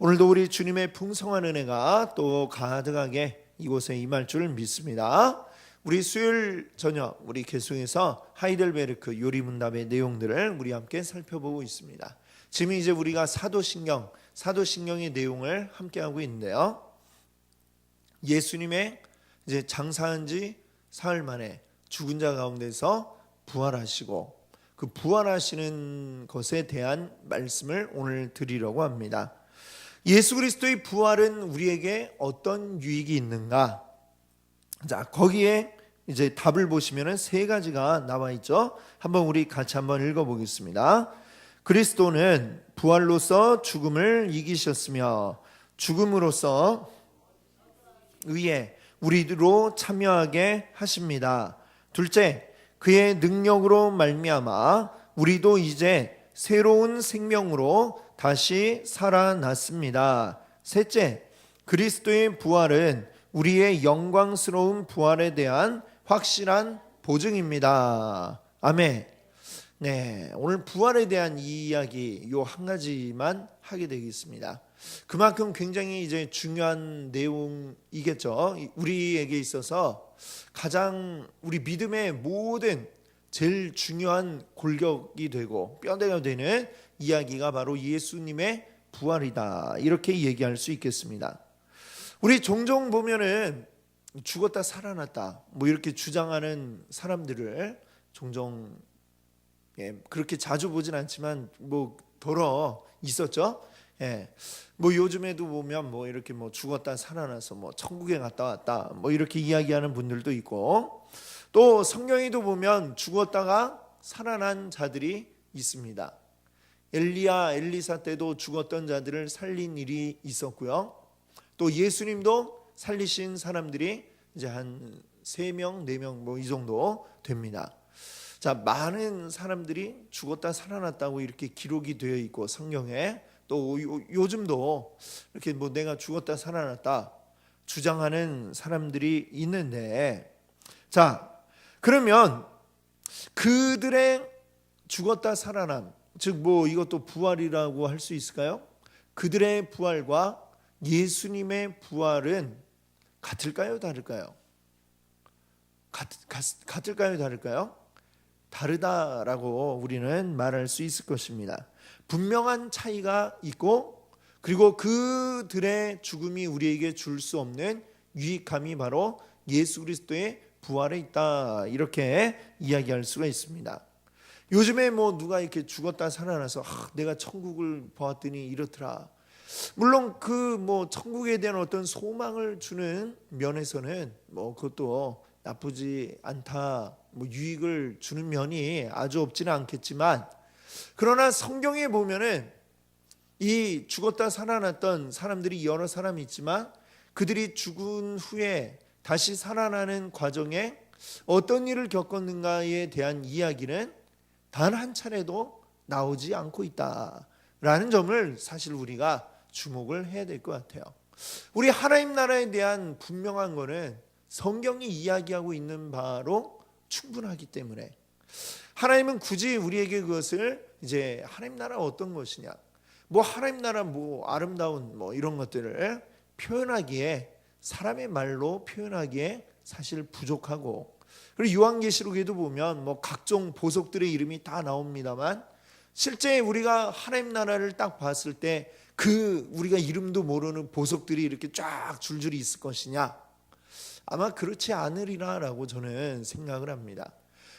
오늘도 우리 주님의 풍성한 은혜가 또 가득하게 이곳에 임할 줄 믿습니다. 우리 수요일 저녁 우리 계속해서 하이델베르크 요리문답의 내용들을 우리 함께 살펴보고 있습니다. 지금 이제 우리가 사도신경의 내용을 함께 하고 있는데요. 예수님의 이제 장사한 지 사흘 만에 죽은 자 가운데서 부활하시고 그 부활하시는 것에 대한 말씀을 오늘 드리려고 합니다. 예수 그리스도의 부활은 우리에게 어떤 유익이 있는가? 자, 거기에 이제 답을 보시면은 세 가지가 나와 있죠. 한번 우리 같이 한번 읽어보겠습니다. 그리스도는 부활로서 죽음을 이기셨으며 죽음으로써 의에 우리로 참여하게 하십니다. 둘째, 그의 능력으로 말미암아 우리도 이제 새로운 생명으로 다시 살아났습니다. 셋째, 그리스도의 부활은 우리의 영광스러운 부활에 대한 확실한 보증입니다. 아멘. 네, 오늘 부활에 대한 이야기 요 한 가지만 하게 되겠습니다. 그만큼 굉장히 이제 중요한 내용이겠죠. 우리에게 있어서 가장 우리 믿음의 모든 제일 중요한 골격이 되고 뼈대가 되는 이야기가 바로 예수님의 부활이다. 이렇게 얘기할 수 있겠습니다. 우리 종종 보면은 죽었다 살아났다 뭐 이렇게 주장하는 사람들을 종종 그렇게 자주 보진 않지만 뭐 더러 있었죠. 뭐 요즘에도 보면 뭐 이렇게 뭐 죽었다 살아나서 뭐 천국에 갔다 왔다 뭐 이렇게 이야기하는 분들도 있고, 또 성경에도 보면 죽었다가 살아난 자들이 있습니다. 엘리야 엘리사 때도 죽었던 자들을 살린 일이 있었고요. 또 예수님도 살리신 사람들이 이제 한 3명, 4명 뭐 이 정도 됩니다. 자, 많은 사람들이 죽었다 살아났다고 이렇게 기록이 되어 있고 성경에 또 요즘도 이렇게 뭐 내가 죽었다 살아났다 주장하는 사람들이 있는데, 자, 그러면 그들의 죽었다 살아남, 즉 뭐 이것도 부활이라고 할 수 있을까요? 그들의 부활과 예수님의 부활은 같을까요? 다를까요? 같을까요? 다를까요? 다르다라고 우리는 말할 수 있을 것입니다. 분명한 차이가 있고, 그리고 그들의 죽음이 우리에게 줄 수 없는 유익함이 바로 예수 그리스도의 부활에 있다. 이렇게 이야기할 수가 있습니다. 요즘에 뭐 누가 이렇게 죽었다 살아나서 내가 천국을 보았더니 이렇더라. 물론 그 뭐 천국에 대한 어떤 소망을 주는 면에서는 뭐 그것도 나쁘지 않다. 뭐 유익을 주는 면이 아주 없지는 않겠지만, 그러나 성경에 보면은 이 죽었다 살아났던 사람들이 여러 사람이 있지만 그들이 죽은 후에 다시 살아나는 과정에 어떤 일을 겪었는가에 대한 이야기는 단 한 차례도 나오지 않고 있다라는 점을 사실 우리가 주목을 해야 될 것 같아요. 우리 하나님 나라에 대한 분명한 거는 성경이 이야기하고 있는 바로 충분하기 때문에, 하나님은 굳이 우리에게 그것을 이제 하나님 나라가 어떤 것이냐, 뭐 하나님 나라 뭐 아름다운 뭐 이런 것들을 표현하기에, 사람의 말로 표현하기에 사실 부족하고, 그리고 요한계시록에도 보면 뭐 각종 보석들의 이름이 다 나옵니다만 실제 우리가 하나님 나라를 딱 봤을 때 그 우리가 이름도 모르는 보석들이 이렇게 쫙 줄줄이 있을 것이냐, 아마 그렇지 않으리라라고 저는 생각을 합니다.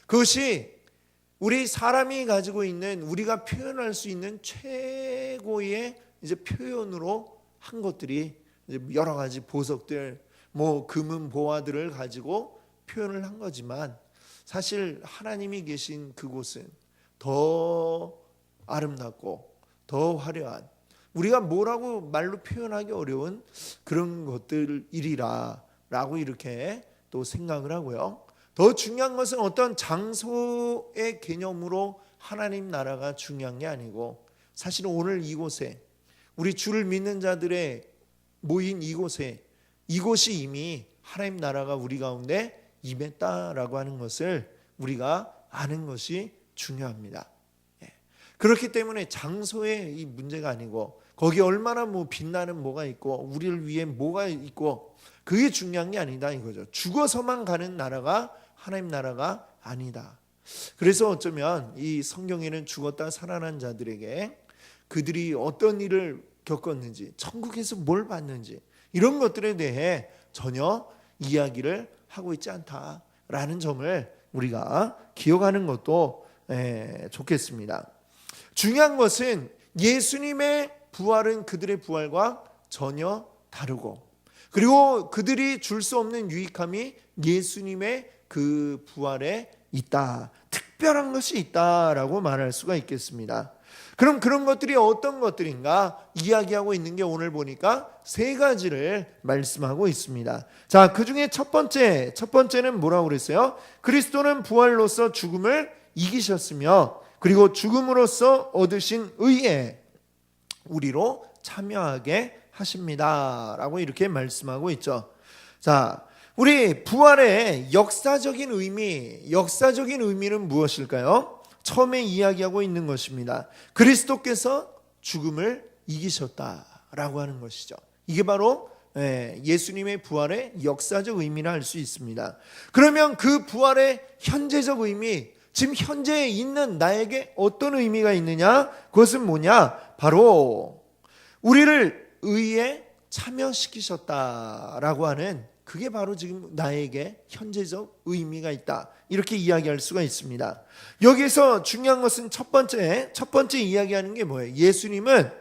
그것이 우리 사람이 가지고 있는, 우리가 표현할 수 있는 최고의 이제 표현으로 한 것들이 이제 여러 가지 보석들, 뭐 금은 보화들을 가지고 표현을 한 거지만, 사실 하나님이 계신 그곳은 더 아름답고 더 화려한, 우리가 뭐라고 말로 표현하기 어려운 그런 것들이라 라고 이렇게 또 생각을 하고요. 더 중요한 것은 어떤 장소의 개념으로 하나님 나라가 중요한 게 아니고, 사실은 오늘 이곳에 우리 주를 믿는 자들의 모인 이곳에, 이곳이 이미 하나님 나라가 우리 가운데 임했다라고 하는 것을 우리가 아는 것이 중요합니다. 그렇기 때문에 장소의 이 문제가 아니고 거기에 얼마나 뭐 빛나는 뭐가 있고 우리를 위해 뭐가 있고 그게 중요한 게 아니다 이거죠. 죽어서만 가는 나라가 하나님 나라가 아니다. 그래서 어쩌면 이 성경에는 죽었다 살아난 자들에게 그들이 어떤 일을 겪었는지, 천국에서 뭘 받는지 이런 것들에 대해 전혀 이야기를 하고 있지 않다라는 점을 우리가 기억하는 것도 좋겠습니다. 중요한 것은 예수님의 부활은 그들의 부활과 전혀 다르고, 그리고 그들이 줄 수 없는 유익함이 예수님의 그 부활에 있다, 특별한 것이 있다라고 말할 수가 있겠습니다. 그럼 그런 것들이 어떤 것들인가 이야기하고 있는 게 오늘 보니까 세 가지를 말씀하고 있습니다. 자, 그 중에 첫 번째는 뭐라고 그랬어요? 그리스도는 부활로서 죽음을 이기셨으며 그리고 죽음으로써 얻으신 의에 우리로 참여하게 하십니다 라고 이렇게 말씀하고 있죠. 자, 우리 부활의 역사적인 의미는 무엇일까요? 처음에 이야기하고 있는 것입니다. 그리스도께서 죽음을 이기셨다라고 하는 것이죠. 이게 바로 예수님의 부활의 역사적 의미라 할 수 있습니다. 그러면 그 부활의 현재적 의미, 지금 현재에 있는 나에게 어떤 의미가 있느냐? 그것은 뭐냐? 바로 우리를 의에 참여시키셨다라고 하는, 그게 바로 지금 나에게 현재적 의미가 있다, 이렇게 이야기할 수가 있습니다. 여기서 중요한 것은 첫 번째 이야기하는 게 뭐예요? 예수님은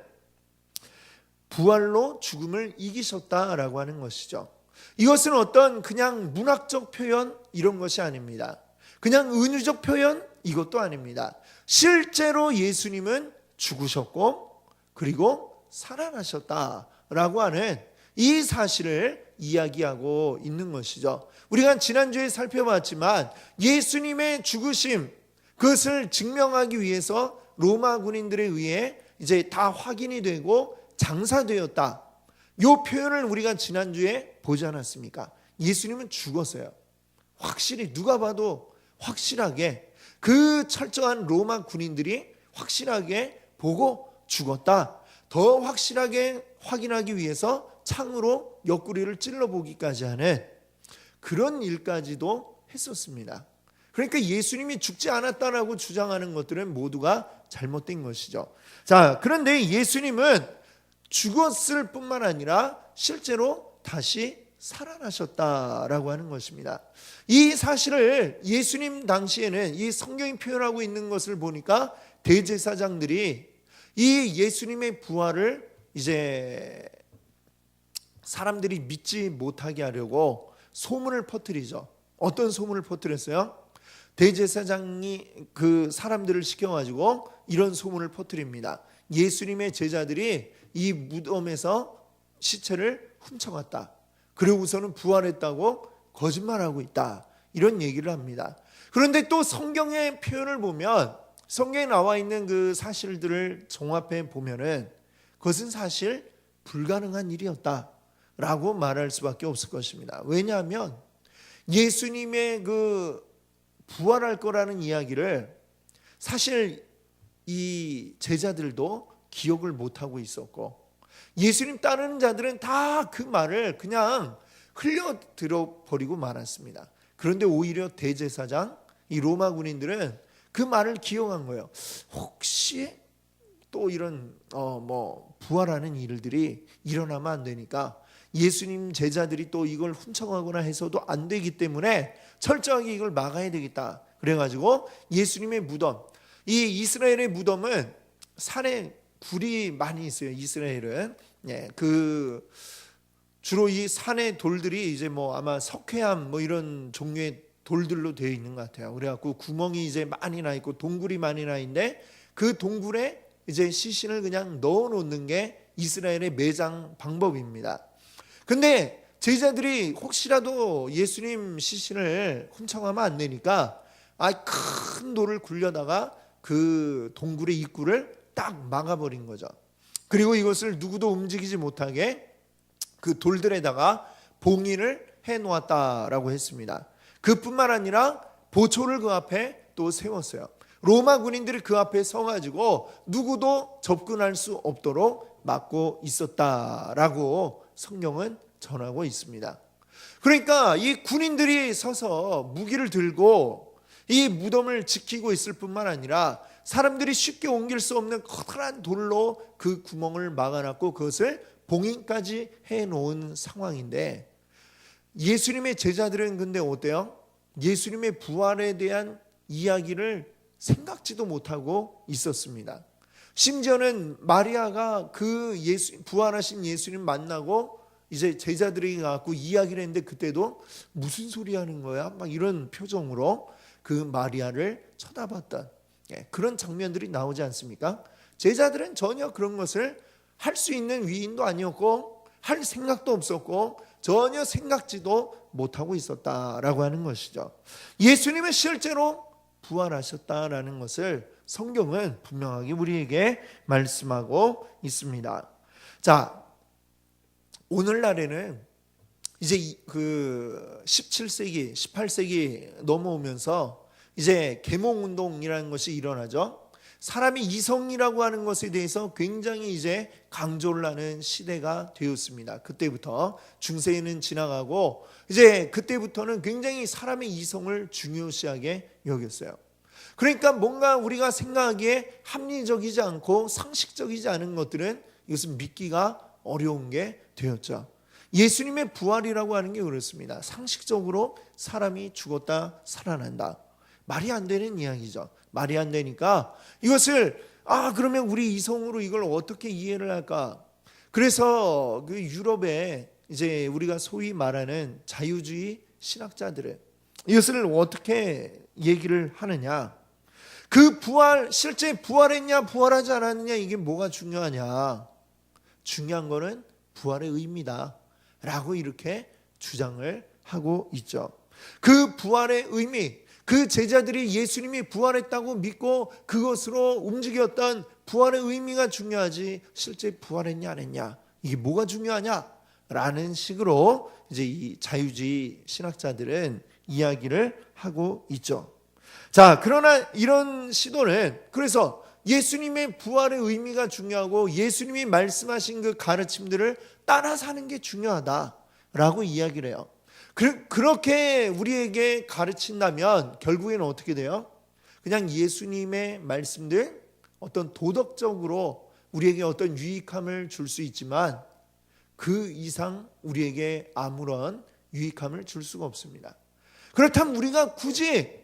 부활로 죽음을 이기셨다라고 하는 것이죠. 이것은 어떤 그냥 문학적 표현 이런 것이 아닙니다. 그냥 은유적 표현 이것도 아닙니다. 실제로 예수님은 죽으셨고 그리고 살아나셨다라고 하는 이 사실을 이야기하고 있는 것이죠. 우리가 지난주에 살펴봤지만 예수님의 죽으심, 그것을 증명하기 위해서 로마 군인들에 의해 이제 다 확인이 되고 장사되었다, 이 표현을 우리가 지난주에 보지 않았습니까? 예수님은 죽었어요. 확실히 누가 봐도 확실하게, 그 철저한 로마 군인들이 확실하게 보고 죽었다. 더 확실하게 확인하기 위해서 창으로 옆구리를 찔러보기까지 하는 그런 일까지도 했었습니다. 그러니까 예수님이 죽지 않았다라고 주장하는 것들은 모두가 잘못된 것이죠. 자, 그런데 예수님은 죽었을 뿐만 아니라 실제로 다시 살아나셨다라고 하는 것입니다. 이 사실을 예수님 당시에는 이 성경이 표현하고 있는 것을 보니까 대제사장들이 이 예수님의 부활을 이제 사람들이 믿지 못하게 하려고 소문을 퍼뜨리죠. 어떤 소문을 퍼뜨렸어요? 대제사장이 그 사람들을 시켜가지고 이런 소문을 퍼뜨립니다. 예수님의 제자들이 이 무덤에서 시체를 훔쳐갔다, 그리고서는 부활했다고 거짓말하고 있다, 이런 얘기를 합니다. 그런데 또 성경의 표현을 보면, 성경에 나와 있는 그 사실들을 종합해 보면은 그것은 사실 불가능한 일이었다라고 말할 수밖에 없을 것입니다. 왜냐하면 예수님의 그 부활할 거라는 이야기를 사실 이 제자들도 기억을 못하고 있었고, 예수님 따르는 자들은 다 그 말을 그냥 흘려들어 버리고 말았습니다. 그런데 오히려 대제사장, 이 로마 군인들은 그 말을 기억한 거예요. 혹시 또 이런 부활하는 일들이 일어나면 안 되니까 예수님 제자들이 또 이걸 훔쳐가거나 해서도 안 되기 때문에 철저하게 이걸 막아야 되겠다. 그래가지고 예수님의 무덤, 이 이스라엘의 무덤은 산에 굴이 많이 있어요. 이스라엘은 그 주로 이 산의 돌들이 이제 아마 석회암 이런 종류의 돌들로 되어 있는 것 같아요. 그래갖고 구멍이 이제 많이 나 있고 동굴이 많이 나 있는데 그 동굴에 이제 시신을 그냥 넣어 놓는 게 이스라엘의 매장 방법입니다. 근데 제자들이 혹시라도 예수님 시신을 훔쳐가면 안 되니까 큰 돌을 굴려다가 그 동굴의 입구를 딱 막아버린 거죠. 그리고 이것을 누구도 움직이지 못하게 그 돌들에다가 봉인을 해놓았다라고 했습니다. 그뿐만 아니라 보초를 그 앞에 또 세웠어요. 로마 군인들이 그 앞에 서가지고 누구도 접근할 수 없도록 맞고 있었다라고 성경은 전하고 있습니다. 그러니까 이 군인들이 서서 무기를 들고 이 무덤을 지키고 있을 뿐만 아니라 사람들이 쉽게 옮길 수 없는 커다란 돌로 그 구멍을 막아놨고 그것을 봉인까지 해놓은 상황인데, 예수님의 제자들은 근데 어때요? 예수님의 부활에 대한 이야기를 생각지도 못하고 있었습니다. 심지어는 마리아가 그 부활하신 예수님 만나고 이제 제자들이 갖고 이야기를 했는데 그때도 무슨 소리 하는 거야? 막 이런 표정으로 그 마리아를 쳐다봤던 그런 장면들이 나오지 않습니까? 제자들은 전혀 그런 것을 할 수 있는 위인도 아니었고 할 생각도 없었고 전혀 생각지도 못하고 있었다라고 하는 것이죠. 예수님은 실제로 부활하셨다라는 것을 성경은 분명하게 우리에게 말씀하고 있습니다. 자, 오늘날에는 이제 그 17세기, 18세기 넘어오면서 이제 계몽운동이라는 것이 일어나죠. 사람이 이성이라고 하는 것에 대해서 굉장히 이제 강조를 하는 시대가 되었습니다. 그때부터 중세는 지나가고 이제 그때부터는 굉장히 사람의 이성을 중요시하게 여겼어요. 그러니까 뭔가 우리가 생각하기에 합리적이지 않고 상식적이지 않은 것들은 이것은 믿기가 어려운 게 되었죠. 예수님의 부활이라고 하는 게 그렇습니다. 상식적으로 사람이 죽었다 살아난다. 말이 안 되는 이야기죠. 말이 안 되니까 이것을 그러면 우리 이성으로 이걸 어떻게 이해를 할까? 그래서 그 유럽에 이제 우리가 소위 말하는 자유주의 신학자들은 이것을 어떻게 얘기를 하느냐? 그 부활, 실제 부활했냐 부활하지 않았느냐 이게 뭐가 중요하냐? 중요한 거는 부활의 의미다 라고 이렇게 주장을 하고 있죠. 그 부활의 의미, 그 제자들이 예수님이 부활했다고 믿고 그것으로 움직였던 부활의 의미가 중요하지 실제 부활했냐 안 했냐 이게 뭐가 중요하냐 라는 식으로 이제 이 자유주의 신학자들은 이야기를 하고 있죠. 자, 그러나 이런 시도는 그래서 예수님의 부활의 의미가 중요하고 예수님이 말씀하신 그 가르침들을 따라 사는 게 중요하다라고 이야기를 해요. 그렇게 우리에게 가르친다면 결국에는 어떻게 돼요? 그냥 예수님의 말씀들 어떤 도덕적으로 우리에게 어떤 유익함을 줄 수 있지만 그 이상 우리에게 아무런 유익함을 줄 수가 없습니다. 그렇다면 우리가 굳이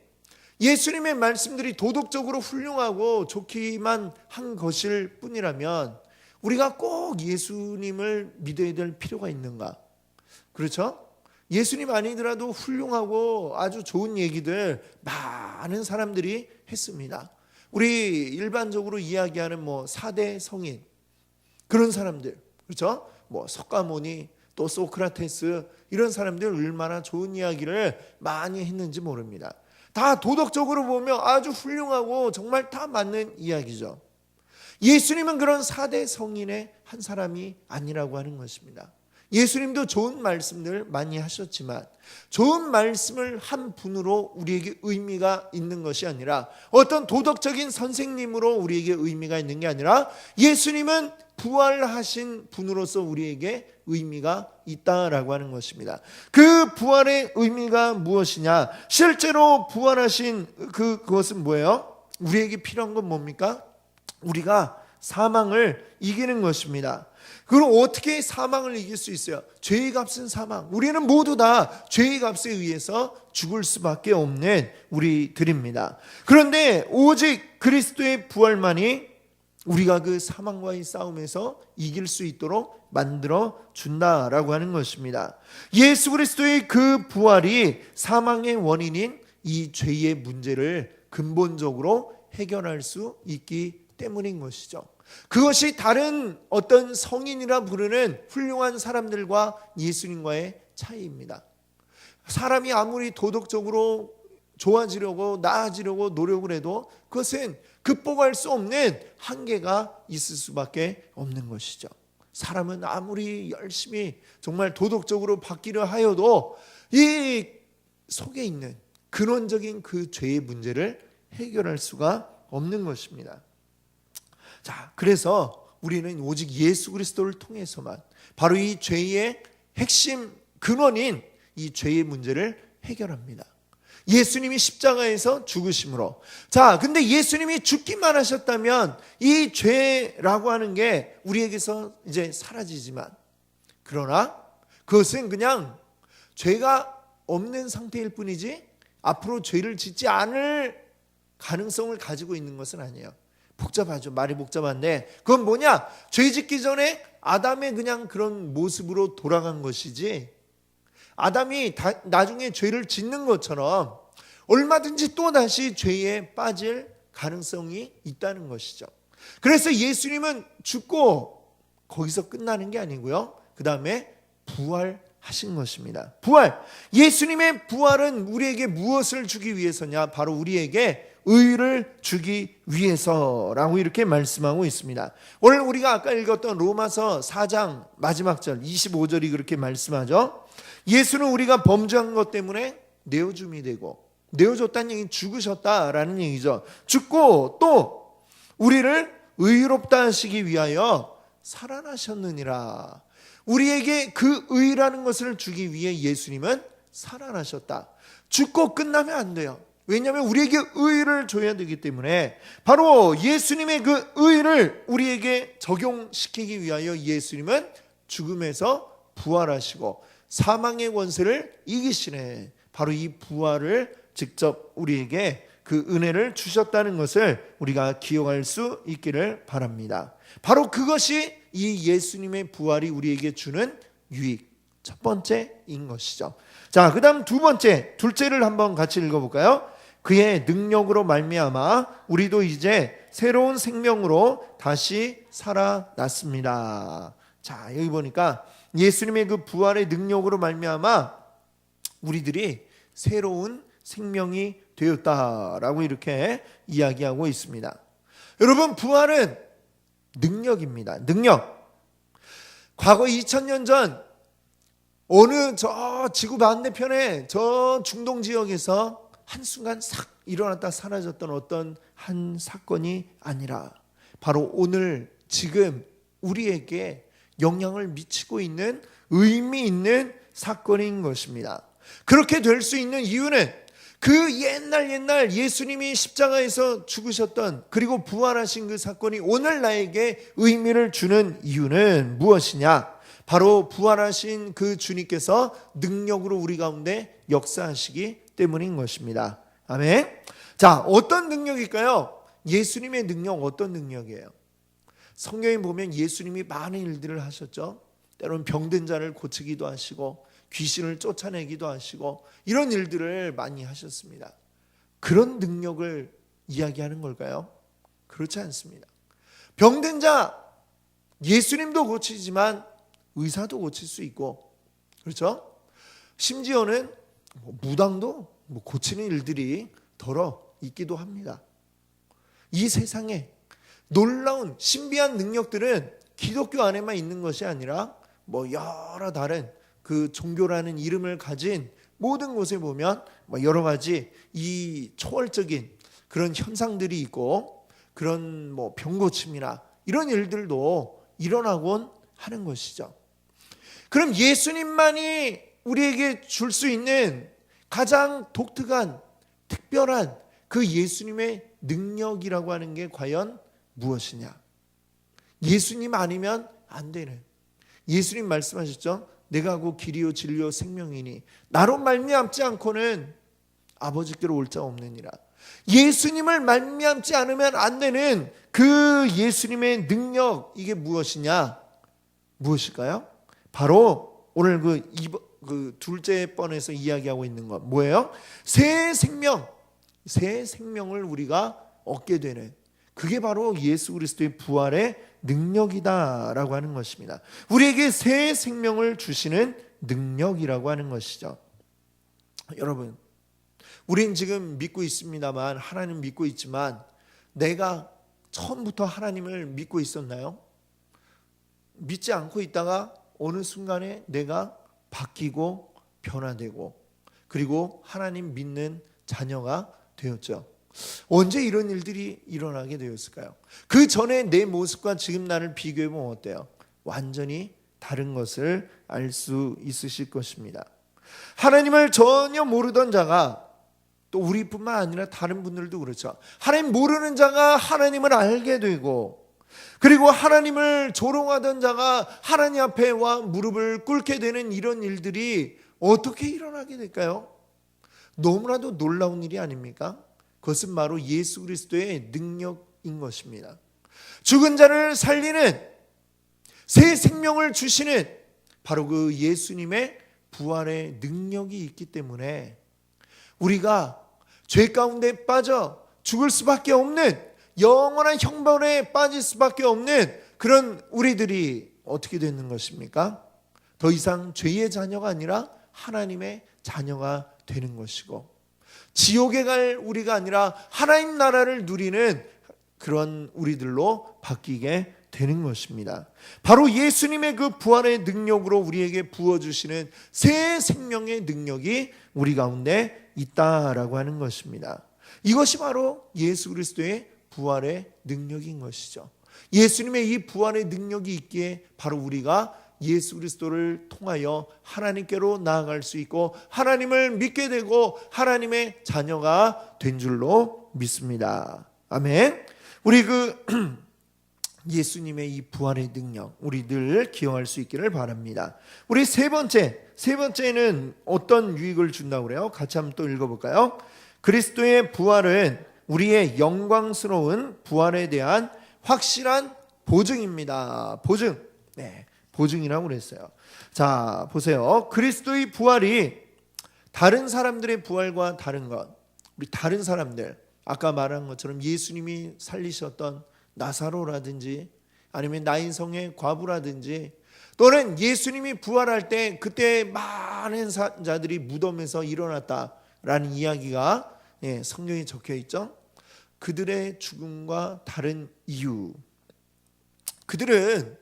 예수님의 말씀들이 도덕적으로 훌륭하고 좋기만 한 것일 뿐이라면 우리가 꼭 예수님을 믿어야 될 필요가 있는가? 그렇죠? 예수님 아니더라도 훌륭하고 아주 좋은 얘기들 많은 사람들이 했습니다. 우리 일반적으로 이야기하는 4대 성인 그런 사람들, 그렇죠? 석가모니 또 소크라테스 이런 사람들 얼마나 좋은 이야기를 많이 했는지 모릅니다. 다 도덕적으로 보면 아주 훌륭하고 정말 다 맞는 이야기죠. 예수님은 그런 4대 성인의 한 사람이 아니라고 하는 것입니다. 예수님도 좋은 말씀들 많이 하셨지만 좋은 말씀을 한 분으로 우리에게 의미가 있는 것이 아니라 어떤 도덕적인 선생님으로 우리에게 의미가 있는 게 아니라 예수님은 부활하신 분으로서 우리에게 의미가 있다라고 하는 것입니다. 그 부활의 의미가 무엇이냐? 실제로 부활하신 그것은 뭐예요? 우리에게 필요한 건 뭡니까? 우리가 사망을 이기는 것입니다. 그럼 어떻게 사망을 이길 수 있어요? 죄의 값은 사망. 우리는 모두 다 죄의 값에 의해서 죽을 수밖에 없는 우리들입니다. 그런데 오직 그리스도의 부활만이 우리가 그 사망과의 싸움에서 이길 수 있도록 만들어 준다라고 하는 것입니다. 예수 그리스도의 그 부활이 사망의 원인인 이 죄의 문제를 근본적으로 해결할 수 있기 때문인 것이죠. 그것이 다른 어떤 성인이라 부르는 훌륭한 사람들과 예수님과의 차이입니다. 사람이 아무리 도덕적으로 좋아지려고 나아지려고 노력을 해도 그것은 극복할 수 없는 한계가 있을 수밖에 없는 것이죠. 사람은 아무리 열심히 정말 도덕적으로 바뀌려 하여도 이 속에 있는 근원적인 그 죄의 문제를 해결할 수가 없는 것입니다. 자, 그래서 우리는 오직 예수 그리스도를 통해서만 바로 이 죄의 핵심 근원인 이 죄의 문제를 해결합니다. 예수님이 십자가에서 죽으심으로. 자, 근데 예수님이 죽기만 하셨다면 이 죄라고 하는 게 우리에게서 이제 사라지지만, 그러나 그것은 그냥 죄가 없는 상태일 뿐이지 앞으로 죄를 짓지 않을 가능성을 가지고 있는 것은 아니에요. 복잡하죠. 말이 복잡한데 그건 뭐냐? 죄 짓기 전에 아담의 그냥 그런 모습으로 돌아간 것이지, 아담이 나중에 죄를 짓는 것처럼 얼마든지 또 다시 죄에 빠질 가능성이 있다는 것이죠. 그래서 예수님은 죽고 거기서 끝나는 게 아니고요, 그 다음에 부활하신 것입니다. 부활. 예수님의 부활은 우리에게 무엇을 주기 위해서냐? 바로 우리에게 의를 주기 위해서라고 이렇게 말씀하고 있습니다. 오늘 우리가 아까 읽었던 로마서 4장 마지막 절 25절이 그렇게 말씀하죠. 예수는 우리가 범죄한 것 때문에 내어줌이 되고, 내어줬다는 얘기는 죽으셨다라는 얘기죠. 죽고 또 우리를 의롭다 하시기 위하여 살아나셨느니라. 우리에게 그 의라는 것을 주기 위해 예수님은 살아나셨다. 죽고 끝나면 안 돼요. 왜냐하면 우리에게 의를 줘야 되기 때문에 바로 예수님의 그 의를 우리에게 적용시키기 위하여 예수님은 죽음에서 부활하시고 사망의 권세를 이기시네. 바로 이 부활을 직접 우리에게 그 은혜를 주셨다는 것을 우리가 기억할 수 있기를 바랍니다. 바로 그것이 이 예수님의 부활이 우리에게 주는 유익, 첫 번째인 것이죠. 자, 그 다음 두 번째, 둘째를 한번 같이 읽어볼까요? 그의 능력으로 말미암아 우리도 이제 새로운 생명으로 다시 살아났습니다. 자, 여기 보니까 예수님의 그 부활의 능력으로 말미암아 우리들이 새로운 생명이 되었다라고 이렇게 이야기하고 있습니다. 여러분, 부활은 능력입니다. 능력. 과거 2000년 전 어느 저 지구 반대편에 저 중동 지역에서 한순간 싹 일어났다 사라졌던 어떤 한 사건이 아니라 바로 오늘 지금 우리에게 영향을 미치고 있는 의미 있는 사건인 것입니다. 그렇게 될 수 있는 이유는 그 옛날 예수님이 십자가에서 죽으셨던 그리고 부활하신 그 사건이 오늘 나에게 의미를 주는 이유는 무엇이냐? 바로 부활하신 그 주님께서 능력으로 우리 가운데 역사하시기 때문인 것입니다. 아멘. 자, 어떤 능력일까요? 예수님의 능력 어떤 능력이에요? 성경에 보면 예수님이 많은 일들을 하셨죠. 때로는 병든 자를 고치기도 하시고 귀신을 쫓아내기도 하시고 이런 일들을 많이 하셨습니다. 그런 능력을 이야기하는 걸까요? 그렇지 않습니다. 병든 자 예수님도 고치지만 의사도 고칠 수 있고, 그렇죠? 심지어는 무당도 고치는 일들이 덜어 있기도 합니다. 이 세상에 놀라운 신비한 능력들은 기독교 안에만 있는 것이 아니라 여러 다른 그 종교라는 이름을 가진 모든 곳에 보면 여러 가지 이 초월적인 그런 현상들이 있고, 그런 병고침이나 이런 일들도 일어나곤 하는 것이죠. 그럼 예수님만이 우리에게 줄 수 있는 가장 독특한 특별한 그 예수님의 능력이라고 하는 게 과연 무엇이냐? 예수님 아니면 안 되는, 예수님 말씀하셨죠. 내가 곧 길이요 진리요 생명이니 나로 말미암지 않고는 아버지께로 올 자 없느니라. 예수님을 말미암지 않으면 안 되는 그 예수님의 능력, 이게 무엇이냐? 무엇일까요? 바로 오늘 그 둘째 번에서 이야기하고 있는 것 뭐예요? 새 생명, 새 생명을 우리가 얻게 되는, 그게 바로 예수 그리스도의 부활의 능력이다라고 하는 것입니다. 우리에게 새 생명을 주시는 능력이라고 하는 것이죠. 여러분, 우린 지금 믿고 있습니다만, 하나님 믿고 있지만 내가 처음부터 하나님을 믿고 있었나요? 믿지 않고 있다가 어느 순간에 내가 바뀌고 변화되고 그리고 하나님 믿는 자녀가 되었죠. 언제 이런 일들이 일어나게 되었을까요? 그 전에 내 모습과 지금 나를 비교해보면 어때요? 완전히 다른 것을 알 수 있으실 것입니다. 하나님을 전혀 모르던 자가, 또 우리뿐만 아니라 다른 분들도 그렇죠, 하나님 모르는 자가 하나님을 알게 되고, 그리고 하나님을 조롱하던 자가 하나님 앞에 와 무릎을 꿇게 되는 이런 일들이 어떻게 일어나게 될까요? 너무나도 놀라운 일이 아닙니까? 그것은 바로 예수 그리스도의 능력인 것입니다. 죽은 자를 살리는, 새 생명을 주시는 바로 그 예수님의 부활의 능력이 있기 때문에 우리가 죄 가운데 빠져 죽을 수밖에 없는, 영원한 형벌에 빠질 수밖에 없는 그런 우리들이 어떻게 되는 것입니까? 더 이상 죄의 자녀가 아니라 하나님의 자녀가 되는 것이고, 지옥에 갈 우리가 아니라 하나님 나라를 누리는 그런 우리들로 바뀌게 되는 것입니다. 바로 예수님의 그 부활의 능력으로 우리에게 부어주시는 새 생명의 능력이 우리 가운데 있다라고 하는 것입니다. 이것이 바로 예수 그리스도의 부활의 능력인 것이죠. 예수님의 이 부활의 능력이 있기에 바로 우리가 예수 그리스도를 통하여 하나님께로 나아갈 수 있고 하나님을 믿게 되고 하나님의 자녀가 된 줄로 믿습니다. 아멘. 우리 예수님의 이 부활의 능력 우리 늘 기억할 수 있기를 바랍니다. 우리 세 번째는 어떤 유익을 준다고 그래요? 같이 한번 또 읽어볼까요? 그리스도의 부활은 우리의 영광스러운 부활에 대한 확실한 보증입니다. 보증. 네, 보증이라고 그랬어요. 자, 보세요. 그리스도의 부활이 다른 사람들의 부활과 다른 것, 우리 다른 사람들, 아까 말한 것처럼 예수님이 살리셨던 나사로라든지 아니면 나인성의 과부라든지, 또는 예수님이 부활할 때 그때 많은 자들이 무덤에서 일어났다라는 이야기가 성경에 적혀 있죠. 그들의 죽음과 다른 이유, 그들은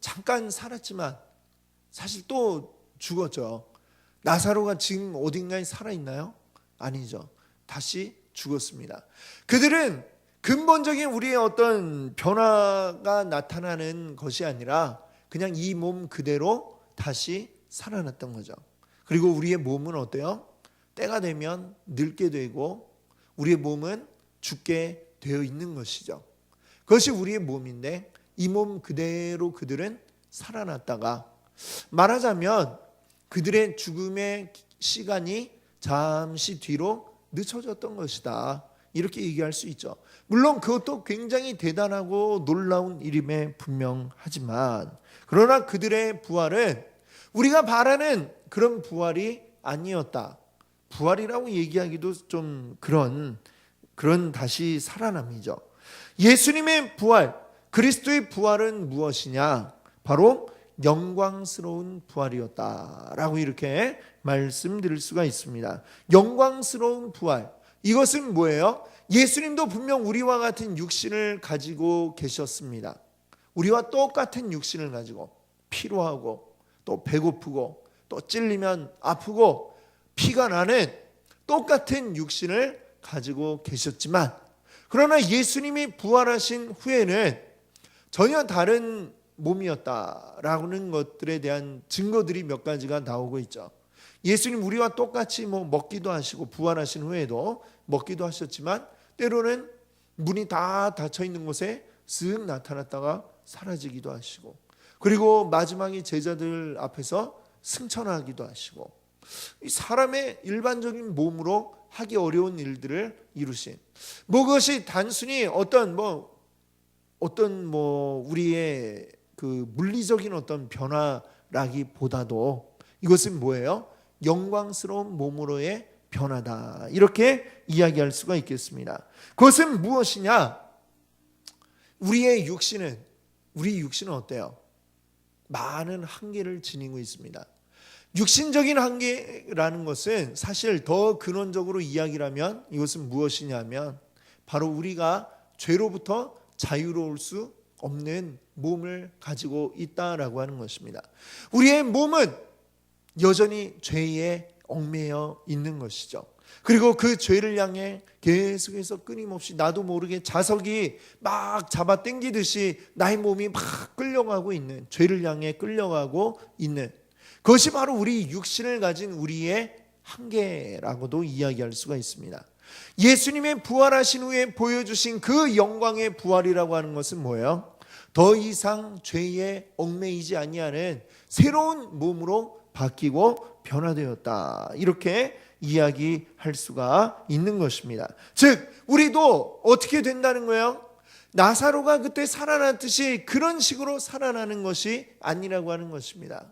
잠깐 살았지만 사실 또 죽었죠. 나사로가 지금 어딘가에 살아있나요? 아니죠. 다시 죽었습니다. 그들은 근본적인 우리의 어떤 변화가 나타나는 것이 아니라 그냥 이 몸 그대로 다시 살아났던 거죠. 그리고 우리의 몸은 어때요? 때가 되면 늙게 되고 우리의 몸은 죽게 되어 있는 것이죠. 그것이 우리의 몸인데 이 몸 그대로 그들은 살아났다가, 말하자면 그들의 죽음의 시간이 잠시 뒤로 늦춰졌던 것이다, 이렇게 얘기할 수 있죠. 물론 그것도 굉장히 대단하고 놀라운 일임에 분명하지만, 그러나 그들의 부활은 우리가 바라는 그런 부활이 아니었다. 부활이라고 얘기하기도 좀 그런 다시 살아남이죠. 예수님의 부활, 그리스도의 부활은 무엇이냐? 바로 영광스러운 부활이었다라고 이렇게 말씀드릴 수가 있습니다. 영광스러운 부활, 이것은 뭐예요? 예수님도 분명 우리와 같은 육신을 가지고 계셨습니다. 우리와 똑같은 육신을 가지고 피로하고 또 배고프고 또 찔리면 아프고 피가 나는 똑같은 육신을 가지고 계셨지만, 그러나 예수님이 부활하신 후에는 전혀 다른 몸이었다라는 것들에 대한 증거들이 몇 가지가 나오고 있죠. 예수님 우리와 똑같이 먹기도 하시고 부활하신 후에도 먹기도 하셨지만, 때로는 문이 다 닫혀 있는 곳에 쓱 나타났다가 사라지기도 하시고, 그리고 마지막에 제자들 앞에서 승천하기도 하시고, 사람의 일반적인 몸으로 하기 어려운 일들을 이루신, 그것이 단순히 어떤 우리의 그 물리적인 어떤 변화라기보다도 이것은 뭐예요? 영광스러운 몸으로의 변화다, 이렇게 이야기할 수가 있겠습니다. 그것은 무엇이냐? 우리 육신은 어때요? 많은 한계를 지니고 있습니다. 육신적인 한계라는 것은 사실 더 근원적으로 이야기를 하면 이것은 무엇이냐면 바로 우리가 죄로부터 자유로울 수 없는 몸을 가지고 있다라고 하는 것입니다. 우리의 몸은 여전히 죄에 얽매여 있는 것이죠. 그리고 그 죄를 향해 계속해서 끊임없이 나도 모르게 자석이 막 잡아 당기듯이 나의 몸이 막 끌려가고 있는, 죄를 향해 끌려가고 있는, 그것이 바로 우리 육신을 가진 우리의 한계라고도 이야기할 수가 있습니다. 예수님의 부활하신 후에 보여주신 그 영광의 부활이라고 하는 것은 뭐예요? 더 이상 죄에 얽매이지 아니하는 새로운 몸으로 바뀌고 변화되었다, 이렇게 이야기할 수가 있는 것입니다. 즉 우리도 어떻게 된다는 거예요? 나사로가 그때 살아났듯이 그런 식으로 살아나는 것이 아니라고 하는 것입니다.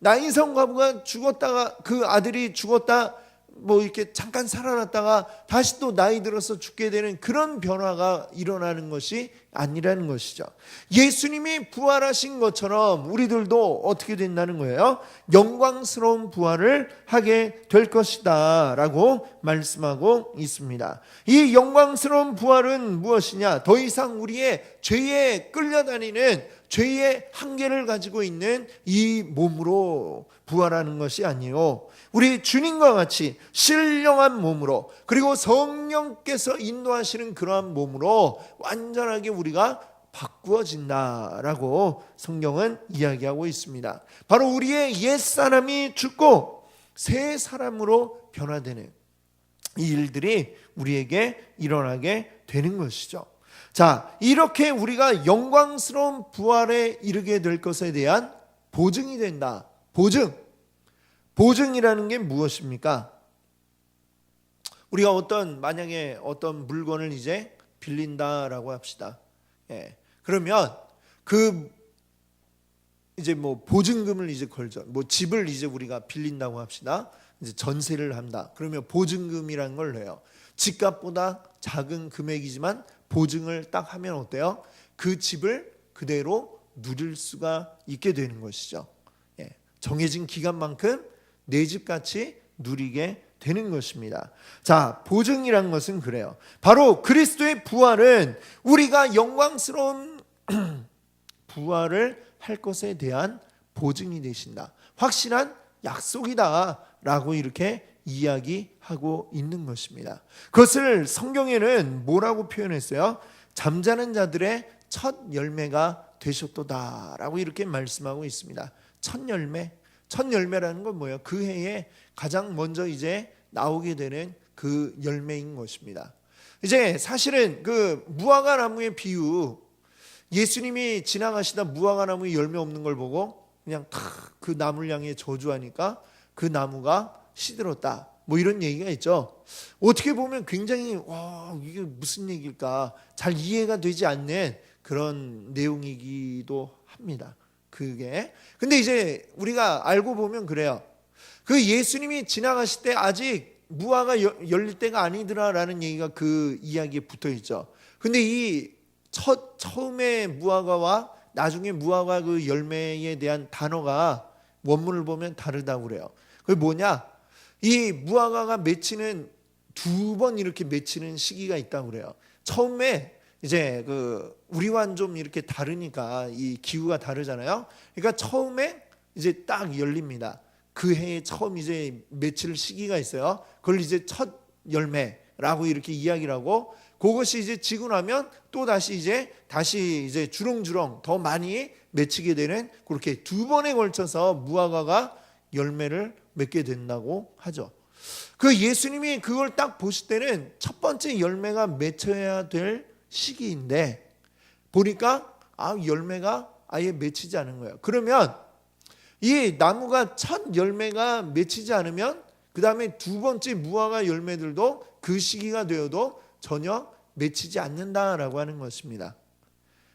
나인성 과부가 죽었다가, 그 아들이 죽었다 뭐 이렇게 잠깐 살아났다가 다시 또 나이 들어서 죽게 되는 그런 변화가 일어나는 것이 아니라는 것이죠. 예수님이 부활하신 것처럼 우리들도 어떻게 된다는 거예요? 영광스러운 부활을 하게 될 것이다 라고 말씀하고 있습니다. 이 영광스러운 부활은 무엇이냐? 더 이상 우리의 죄에 끌려다니는, 죄의 한계를 가지고 있는 이 몸으로 부활하는 것이 아니요, 우리 주님과 같이 신령한 몸으로, 그리고 성령께서 인도하시는 그러한 몸으로 완전하게 우리가 바꾸어진다라고 성경은 이야기하고 있습니다. 바로 우리의 옛사람이 죽고 새 사람으로 변화되는 이 일들이 우리에게 일어나게 되는 것이죠. 자, 이렇게 우리가 영광스러운 부활에 이르게 될 것에 대한 보증이 된다. 보증이라는 게 무엇입니까? 우리가 만약에 어떤 물건을 이제 빌린다라고 합시다. 그러면 이제 보증금을 이제 걸죠. 집을 이제 우리가 빌린다고 합시다. 이제 전세를 한다. 그러면 보증금이라는 걸 내요. 집값보다 작은 금액이지만 보증을 딱 하면 어때요? 그 집을 그대로 누릴 수가 있게 되는 것이죠. 정해진 기간만큼 내 집같이 누리게 되는 것입니다. 자, 보증이란 것은 그래요. 바로 그리스도의 부활은 우리가 영광스러운 부활을 할 것에 대한 보증이 되신다, 확실한 약속이다 라고 이렇게 이야기하고 있는 것입니다. 그것을 성경에는 뭐라고 표현했어요? 잠자는 자들의 첫 열매가 되셨도다 라고 이렇게 말씀하고 있습니다. 첫 열매라는 건 뭐예요? 그 해에 가장 먼저 이제 나오게 되는 그 열매인 것입니다. 이제 사실은 그 무화과 나무의 비유, 예수님이 지나가시다 무화과 나무에 열매 없는 걸 보고 그냥 탁 그 나무를 향해 저주하니까 그 나무가 시들었다, 이런 얘기가 있죠. 어떻게 보면 굉장히 이게 무슨 얘기일까 잘 이해가 되지 않는 그런 내용이기도 합니다. 근데 이제 우리가 알고 보면 그래요. 그 예수님이 지나가실 때 아직 무화과 열릴 때가 아니더라라는 얘기가 그 이야기에 붙어 있죠. 근데 이 처음에 무화과와 나중에 무화과 그 열매에 대한 단어가 원문을 보면 다르다고 그래요. 그게 뭐냐? 이 무화과가 맺히는 두 번 이렇게 맺히는 시기가 있다고 그래요. 처음에 이제 우리와는 좀 이렇게 다르니까 이 기후가 다르잖아요. 그러니까 처음에 이제 딱 열립니다. 그 해에 처음 이제 맺힐 시기가 있어요. 그걸 이제 첫 열매라고 이렇게 이야기를 하고, 그것이 이제 지고 나면 또 다시 이제 주렁주렁 더 많이 맺히게 되는, 그렇게 두 번에 걸쳐서 무화과가 열매를 맺게 된다고 하죠. 그 예수님이 그걸 딱 보실 때는 첫 번째 열매가 맺혀야 될 시기인데 보니까 열매가 아예 맺히지 않은 거예요. 그러면 이 나무가 첫 열매가 맺히지 않으면 그 다음에 두 번째 무화과 열매들도 그 시기가 되어도 전혀 맺히지 않는다라고 하는 것입니다.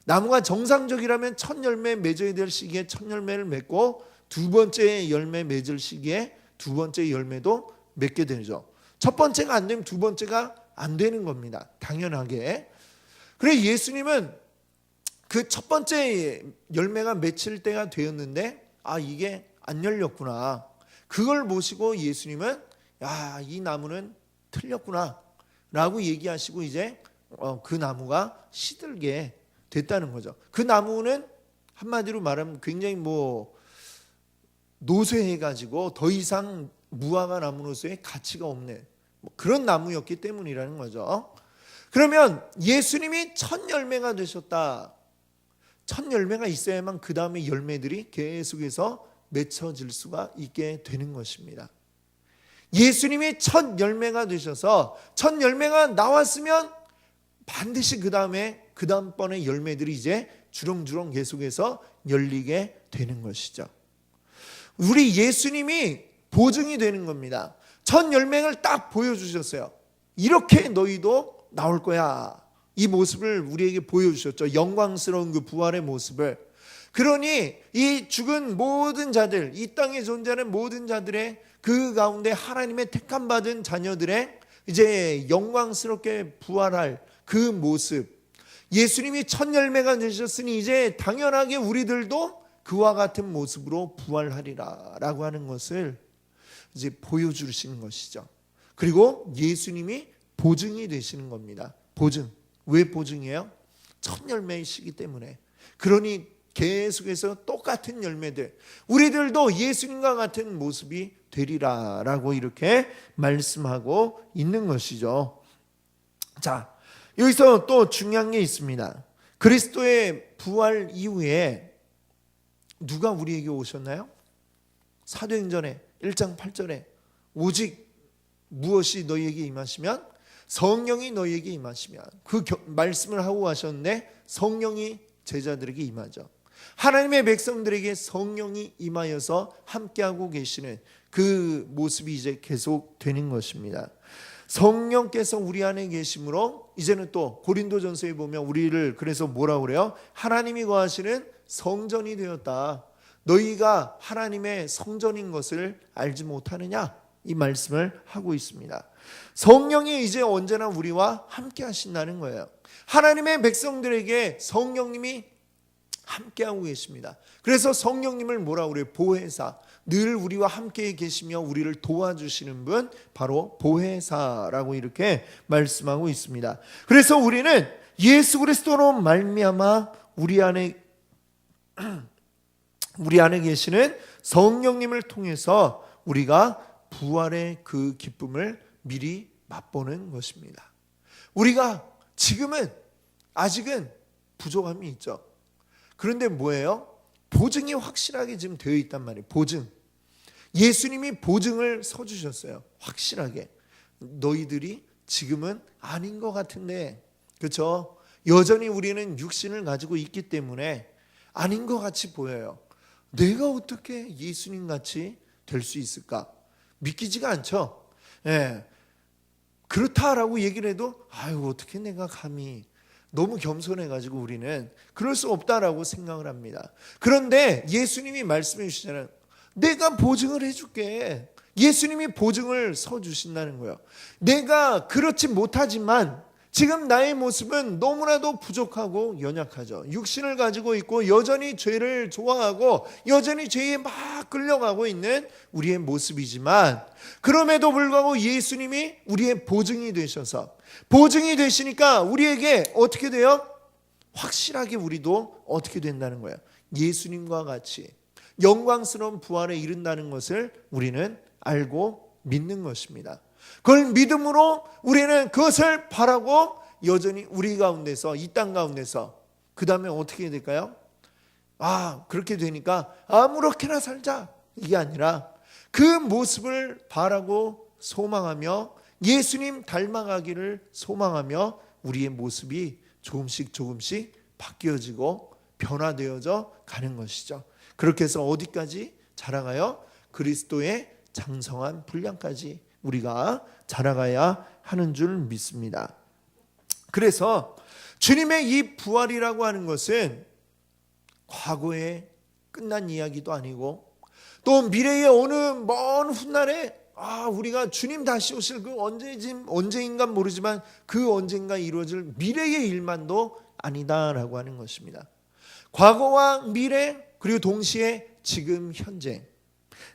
나무가 정상적이라면 첫 열매 맺어야 될 시기에 첫 열매를 맺고 두 번째 열매 맺을 시기에 두 번째 열매도 맺게 되죠. 첫 번째가 안 되면 두 번째가 안 되는 겁니다. 당연하게. 그래 예수님은 그 첫 번째 열매가 맺힐 때가 되었는데 이게 안 열렸구나. 그걸 보시고 예수님은 이 나무는 틀렸구나 라고 얘기하시고 이제 그 나무가 시들게 됐다는 거죠. 그 나무는 한마디로 말하면 굉장히 노쇠해가지고 더 이상 무화과 나무로서의 가치가 없는 그런 나무였기 때문이라는 거죠. 그러면 예수님이 첫 열매가 되셨다. 첫 열매가 있어야만 그 다음에 열매들이 계속해서 맺혀질 수가 있게 되는 것입니다. 예수님이 첫 열매가 되셔서 첫 열매가 나왔으면 반드시 그 다음번에 열매들이 이제 주렁주렁 계속해서 열리게 되는 것이죠. 우리 예수님이 보증이 되는 겁니다. 첫 열매를 딱 보여주셨어요. 이렇게 너희도 나올 거야. 이 모습을 우리에게 보여주셨죠. 영광스러운 그 부활의 모습을. 그러니 이 죽은 모든 자들, 이 땅에 존재하는 모든 자들의 그 가운데 하나님의 택함 받은 자녀들의 이제 영광스럽게 부활할 그 모습, 예수님이 첫 열매가 되셨으니 이제 당연하게 우리들도 그와 같은 모습으로 부활하리라 라고 하는 것을 이제 보여주시는 것이죠. 그리고 예수님이 보증이 되시는 겁니다. 보증. 왜 보증이에요? 첫 열매이시기 때문에. 그러니 계속해서 똑같은 열매들, 우리들도 예수님과 같은 모습이 되리라 라고 이렇게 말씀하고 있는 것이죠. 자, 여기서 또 중요한 게 있습니다. 그리스도의 부활 이후에 누가 우리에게 오셨나요? 사도행전에 1장 8절에 오직 무엇이 너희에게 임하시면 성령이 너희에게 임하시면, 그 말씀을 하고 가셨는데 성령이 제자들에게 임하죠. 하나님의 백성들에게 성령이 임하여서 함께하고 계시는 그 모습이 이제 계속 되는 것입니다. 성령께서 우리 안에 계심으로 이제는 또 고린도전서에 보면 우리를 그래서 뭐라고 그래요? 하나님이 거하시는 성전이 되었다. 너희가 하나님의 성전인 것을 알지 못하느냐? 이 말씀을 하고 있습니다. 성령이 이제 언제나 우리와 함께 하신다는 거예요. 하나님의 백성들에게 성령님이 함께하고 계십니다. 그래서 성령님을 뭐라고 그래요? 보혜사. 늘 우리와 함께 계시며 우리를 도와주시는 분, 바로 보혜사라고 이렇게 말씀하고 있습니다. 그래서 우리는 예수 그리스도로 말미암아 우리 안에 계시는 성령님을 통해서 우리가 부활의 그 기쁨을 미리 맛보는 것입니다. 우리가 지금은 아직은 부족함이 있죠. 그런데 뭐예요? 보증이 확실하게 지금 되어 있단 말이에요. 보증. 예수님이 보증을 서주셨어요. 확실하게. 너희들이 지금은 아닌 것 같은데, 그렇죠? 여전히 우리는 육신을 가지고 있기 때문에 아닌 것 같이 보여요. 내가 어떻게 예수님 같이 될 수 있을까? 믿기지가 않죠. 예. 그렇다라고 얘기를 해도 아유 어떻게 내가 감히, 너무 겸손해가지고 우리는 그럴 수 없다라고 생각을 합니다. 그런데 예수님이 말씀해 주시잖아요. 내가 보증을 해줄게. 예수님이 보증을 서주신다는 거예요. 내가 그렇지 못하지만 지금 나의 모습은 너무나도 부족하고 연약하죠. 육신을 가지고 있고 여전히 죄를 좋아하고 여전히 죄에 막 끌려가고 있는 우리의 모습이지만, 그럼에도 불구하고 예수님이 우리의 보증이 되셔서, 보증이 되시니까 우리에게 어떻게 돼요? 확실하게 우리도 어떻게 된다는 거예요? 예수님과 같이 영광스러운 부활에 이른다는 것을 우리는 알고 믿는 것입니다. 그걸 믿음으로 우리는 그것을 바라고 여전히 우리 가운데서, 이 땅 가운데서, 그 다음에 어떻게 될까요? 그렇게 되니까 아무렇게나 살자, 이게 아니라 그 모습을 바라고 소망하며 예수님 닮아가기를 소망하며 우리의 모습이 조금씩 바뀌어지고 변화되어져 가는 것이죠. 그렇게 해서 어디까지 자라가요? 그리스도의 장성한 분량까지 우리가 자라가야 하는 줄 믿습니다. 그래서 주님의 이 부활이라고 하는 것은 과거에 끝난 이야기도 아니고 또 미래의 어느 먼 훗날에 우리가 주님 다시 오실 그 언제인가 모르지만 그 언젠가 이루어질 미래의 일만도 아니다라고 하는 것입니다. 과거와 미래, 그리고 동시에 지금 현재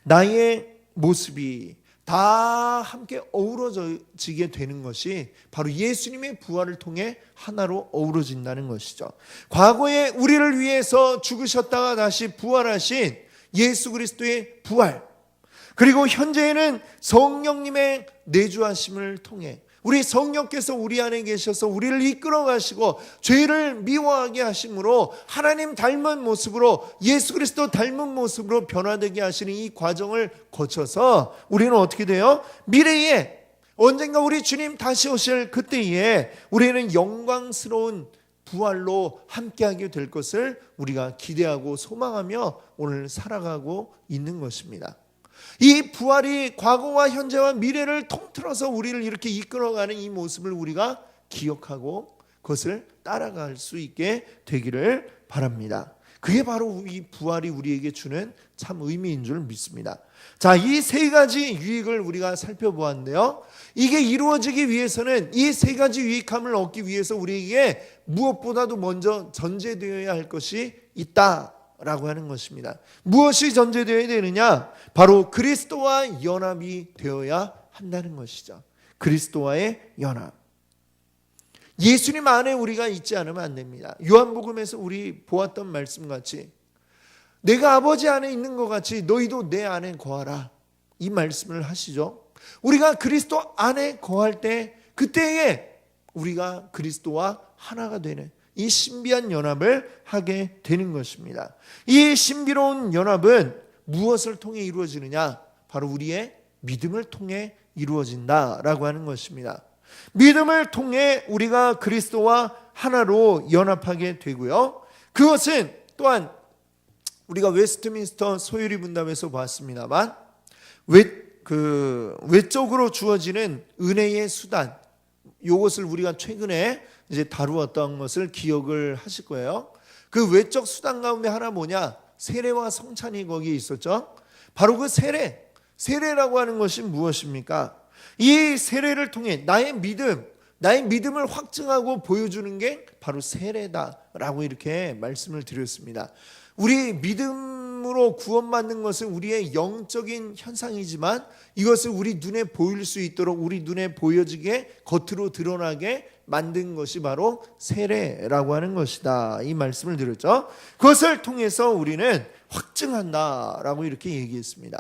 나의 모습이 다 함께 어우러지게 되는 것이 바로 예수님의 부활을 통해 하나로 어우러진다는 것이죠. 과거에 우리를 위해서 죽으셨다가 다시 부활하신 예수 그리스도의 부활, 그리고 현재에는 성령님의 내주하심을 통해 우리 성령께서 우리 안에 계셔서 우리를 이끌어 가시고 죄를 미워하게 하심으로 하나님 닮은 모습으로 예수 그리스도 닮은 모습으로 변화되게 하시는 이 과정을 거쳐서 우리는 어떻게 돼요? 미래에 언젠가 우리 주님 다시 오실 그때에 우리는 영광스러운 부활로 함께하게 될 것을 우리가 기대하고 소망하며 오늘 살아가고 있는 것입니다. 이 부활이 과거와 현재와 미래를 통틀어서 우리를 이렇게 이끌어가는 이 모습을 우리가 기억하고 그것을 따라갈 수 있게 되기를 바랍니다. 그게 바로 이 부활이 우리에게 주는 참 의미인 줄 믿습니다. 자, 이 세 가지 유익을 우리가 살펴보았는데요. 이게 이루어지기 위해서는 이 세 가지 유익함을 얻기 위해서 우리에게 무엇보다도 먼저 전제되어야 할 것이 있다라고 하는 것입니다. 무엇이 전제되어야 되느냐? 바로 그리스도와 연합이 되어야 한다는 것이죠. 그리스도와의 연합. 예수님 안에 우리가 있지 않으면 안 됩니다. 요한복음에서 우리 보았던 말씀같이 내가 아버지 안에 있는 것 같이 너희도 내 안에 거하라, 이 말씀을 하시죠. 우리가 그리스도 안에 거할 때 그때에 우리가 그리스도와 하나가 되는 이 신비한 연합을 하게 되는 것입니다. 이 신비로운 연합은 무엇을 통해 이루어지느냐? 바로 우리의 믿음을 통해 이루어진다라고 하는 것입니다. 믿음을 통해 우리가 그리스도와 하나로 연합하게 되고요. 그것은 또한 우리가 웨스트민스터 소유리 분담에서 봤습니다만 외적으로 주어지는 은혜의 수단, 이것을 우리가 최근에 이제 다루었던 것을 기억을 하실 거예요. 그 외적 수단 가운데 하나 뭐냐? 세례와 성찬이 거기에 있었죠. 바로 그 세례라고 하는 것이 무엇입니까? 이 세례를 통해 나의 믿음을 확증하고 보여주는 게 바로 세례다라고 이렇게 말씀을 드렸습니다. 우리 믿음으로 구원받는 것은 우리의 영적인 현상이지만 이것을 우리 눈에 보일 수 있도록 우리 눈에 보여지게 겉으로 드러나게 만든 것이 바로 세례라고 하는 것이다, 이 말씀을 드렸죠. 그것을 통해서 우리는 확증한다라고 이렇게 얘기했습니다.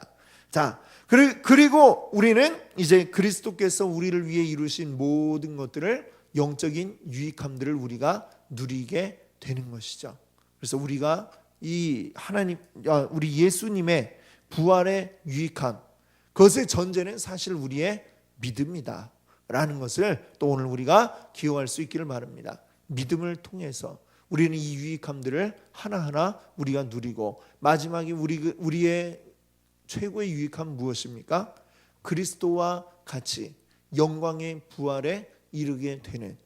자, 그리고 우리는 이제 그리스도께서 우리를 위해 이루신 모든 것들을, 영적인 유익함들을 우리가 누리게 되는 것이죠. 그래서 우리가 우리 예수님의 부활의 유익함, 그것의 전제는 사실 우리의 믿음이다 라는 것을 또 오늘 우리가 기억할 수 있기를 바랍니다. 믿음을 통해서 우리는 이 유익함들을 하나하나 우리가 누리고, 마지막에 우리의 최고의 유익함 무엇입니까? 그리스도와 같이 영광의 부활에 이르게 되는,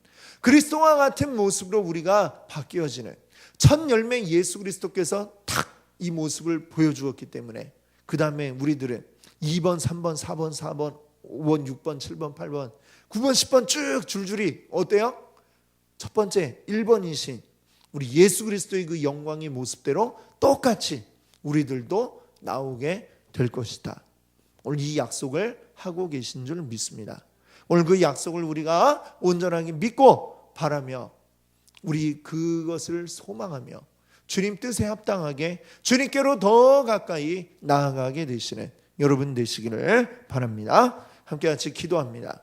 그리스도와 같은 모습으로 우리가 바뀌어지는 첫 열매 예수 그리스도께서 탁 이 모습을 보여주었기 때문에 그 다음에 우리들은 2번, 3번, 4번, 4번, 5번, 6번, 7번, 8번, 9번, 10번 쭉 줄줄이 어때요? 첫 번째 1번이신 우리 예수 그리스도의 그 영광의 모습대로 똑같이 우리들도 나오게 될 것이다. 오늘 이 약속을 하고 계신 줄 믿습니다. 오늘 그 약속을 우리가 온전하게 믿고 바라며 우리 그것을 소망하며 주님 뜻에 합당하게 주님께로 더 가까이 나아가게 되시는 여러분 되시기를 바랍니다. 함께 같이 기도합니다.